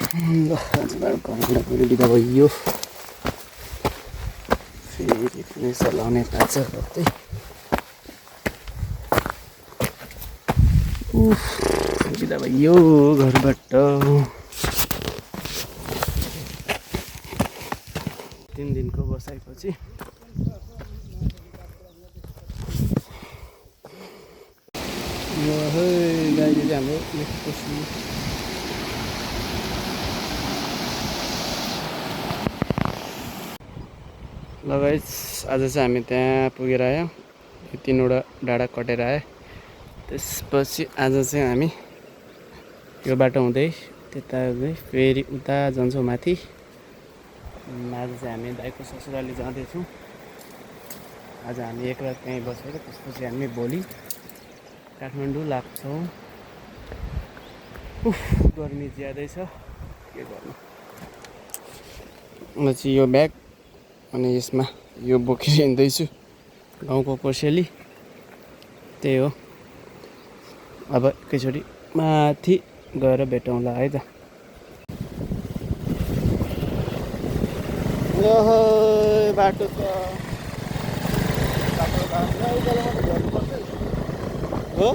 घरबाट बिदा भइयो फेरि पनि चलाउने पाछ कतै बिदा भइयो घरबाट 3 दिनको बसाइपछि गाडी चाहिँ हाम्रो ल गाइस आज चाहिँ हामी त्यहाँ पुगेर आयौँ 3वटा डाँडा कटेर आयो त्यसपछि आज चाहिँ हामी यो बाटो हुँदै त्यता फेरि उता जान्छौँ माथि आज चाहिँ हामी दाइको ससुराली जाँदैछौँ आज हामी एक रात त्यहीँ बसेर त्यसपछि हामी भोलि काठमाडौँ लाग्छौँ गर्मी ज्यादै छ के गर्नु म चाहिँ यो ब्याग अनि यसमा यो बोकेर हिँड्दैछु गाउँको कोसेली त्यही हो अब एकैचोटि माथि गएर भेटौँला है त बाटो त हो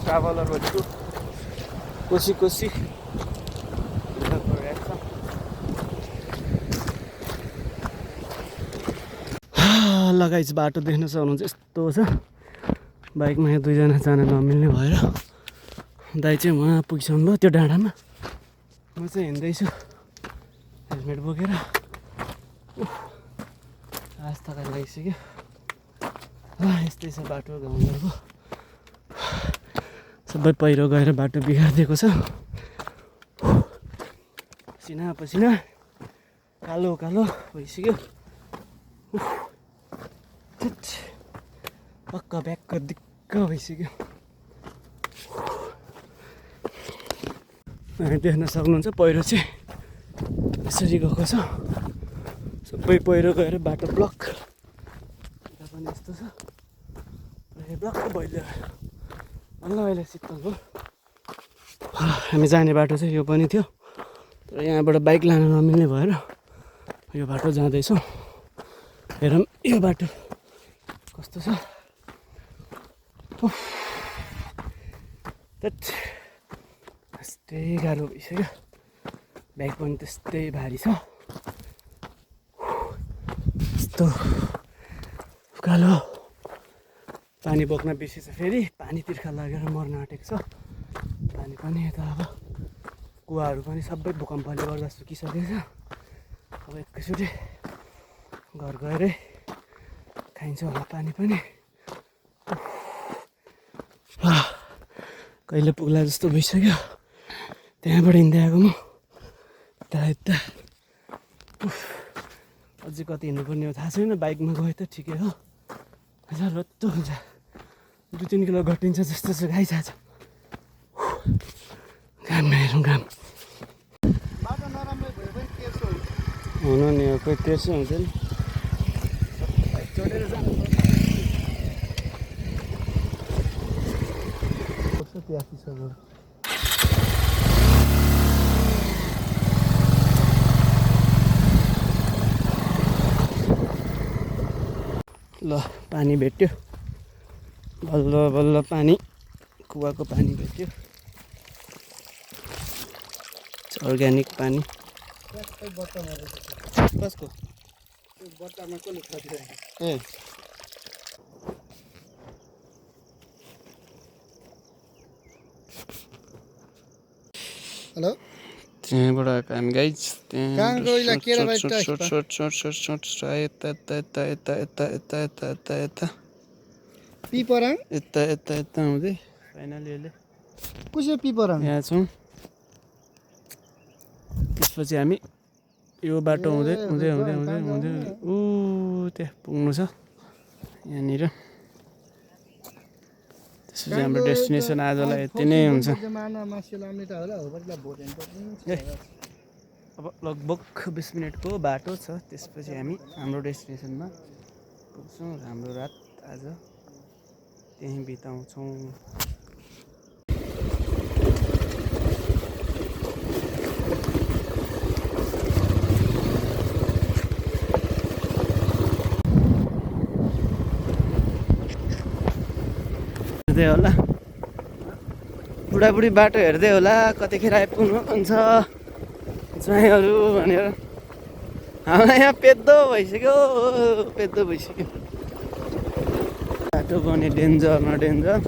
ट्राभलर भनेको कोसी लगाइस बाटो देख्न सक्नुहुन्छ यस्तो छ बाइकमा यहाँ 2 जना जान नमिल्ने भएर दाइ चाहिँ उहाँ पुगिसक्नु भयो त्यो डाँडामा म चाहिँ हिँड्दैछु हेलमेट बोकेर आज थकाइ लागिसक्यो यस्तै छ बाटो गाउँघरको सबै पहिरो गएर बाटो बिगारिदिएको छ पसिना कालो भइसक्यो पक्का ब्यागको दिक्क भइसक्यो देख्न सक्नुहुन्छ पहिरो चाहिँ यसरी गएको छ सबै पहिरो गएर बाटो ब्लक यता पनि यस्तो छ ब्लक भइदियो अन्त अहिले शीतल भयो हामी जाने बाटो चाहिँ यो पनि थियो तर यहाँबाट बाइक लान नमिल्ने भएर यो बाटो जाँदैछौँ हेरौँ यो बाटो कस्तो छ त्यस्तै गाह्रो भइसक्यो ब्याग पनि त्यस्तै भारी छ यस्तो उकालो पानी बोक्न बेसी छ फेरि पानी तिर्खा लागेर मर्न आँटेको छ पानी पनि यता अब कुवाहरू पनि सबै भूकम्पले गर्दा सुकिसकेको छ अब एकैचोटि घर गएरै खाइन्छ होला पानी पनि कहिले पुग्ला जस्तो भइसक्यो त्यहाँबाट हिँड्दै आएको म यता अझै कति हिँड्नुपर्ने हो थाहा छैन बाइकमा गए त ठिकै हो रत्तो हुन्छ 2-3 किलो घटिन्छ जस्तो छ गाई छ घाम हुनु नि कोही तेर्सो हुन्छ नि चढेर जानु ल पानी भेट्यो बल्ल पानी कुवाको पानी भेट्यो अर्ग्यानिक पानी कसको बट्टामा कसले खरिदिरहेको ए हेलो त्यहाँबाट आएको हामी गाइज त्यहाँ पिपराङ यता हुँदै फाइनली अहिले कसै पिपराङ यहाँ छौँ त्यसपछि हामी यो बाटो हुँदै ऊ त्यहाँ पुग्नु छ यहाँनिर त्यसपछि हाम्रो डेस्टिनेसन आजलाई यति नै हुन्छ अब लगभग 20 मिनटको बाटो छ त्यसपछि हामी हाम्रो डेस्टिनेसनमा पुग्छौँ हाम्रो रात आज त्यहीँ बिताउँछौँ। हेर्दै होला बुढाबुढी बाटो हेर्दै होला कतिखेर आइपुग्नु हुन्छ ज्वाइँहरू भनेर। हामीलाई यहाँ पेद्दो भइसक्यो बाटो पनि डेन्जर न डेन्जर।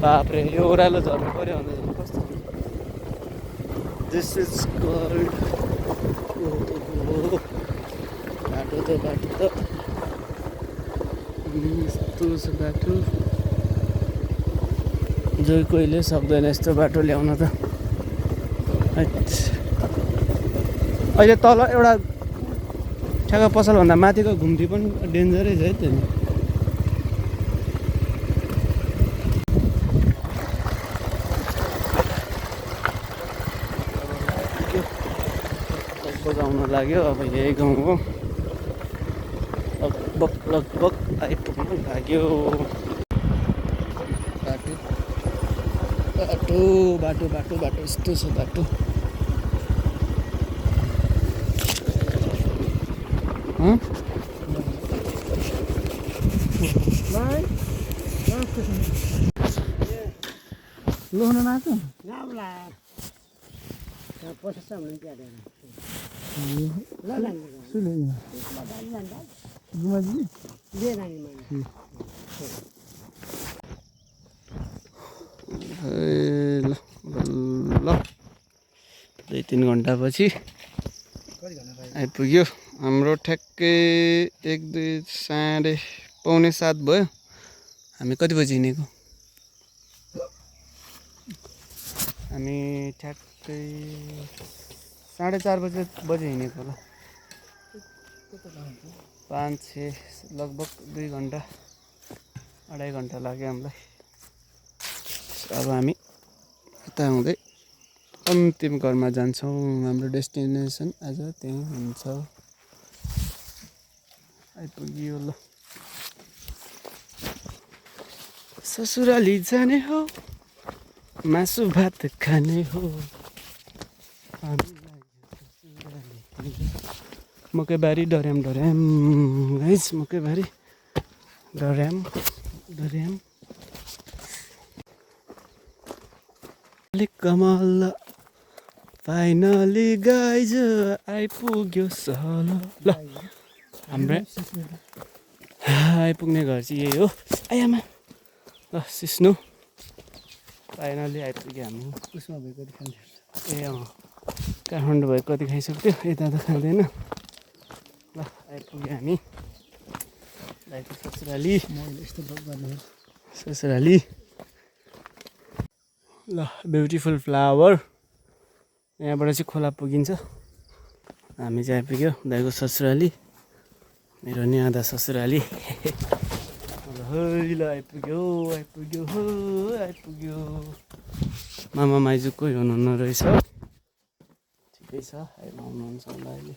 बाफ्रे यो ओह्रालो झर्नु पऱ्यो भने कस्तो दिस इज कल्ड बाटो त यस्तो छ बाटो जो कोहीले सक्दैन यस्तो बाटो ल्याउन त। अहिले तल एउटा ठ्याक्क पसलभन्दा माथिको घुम्ती पनि डेन्जरै छ है त्यो। बजाउन लाग्यो अब यही गाउँ हो लगभग आइपुग्नु लाग्यो। बाटो यस्तो छ बाटो। लोहना नाच ल 2-3 घन्टापछि आइपुग्यो हाम्रो ठ्याक्कै 1-2 भयो। हामी कति बजी हिँडेको? हामी ठ्याक्कै 4:30 बजे हिँडेको होला। 5-6 लगभग 2 घन्टा 2.5 घन्टा लाग्यो हामीलाई। अब हामी यता हुँदै अन्तिम घरमा जान्छौँ। हाम्रो डेस्टिनेसन आज त्यही हुन्छ। आइपुग्यो ल ससुराली जाने हो मासु भात खाने हो। मकैबारी डर्याम गाइस मकैबारी डर्याम कमल फाइनली गाइज आइपुग्यो सल। ल हाम्रो आइपुग्ने घर चाहिँ यही हो। आयामा ल सिस्नु फाइनली आइपुग्यो हामी। उसमा भयो कति खान्छ ए काठमाडौँ भयो कति खाइसक्यो यता त खाँदैन। ल आइपुग्यो हामी दाइको ससुराली। ल ब्युटिफुल फ्लावर यहाँबाट चाहिँ खोला पुगिन्छ। हामी चाहिँ आइपुग्यो दाइको ससुराली मेरो नि आधा ससुराली। ल आइपुग्यो मामा माइजू कोही हुनुहुन्न रहेछ। ठिकै छ आउनुहुन्छ होला अहिले।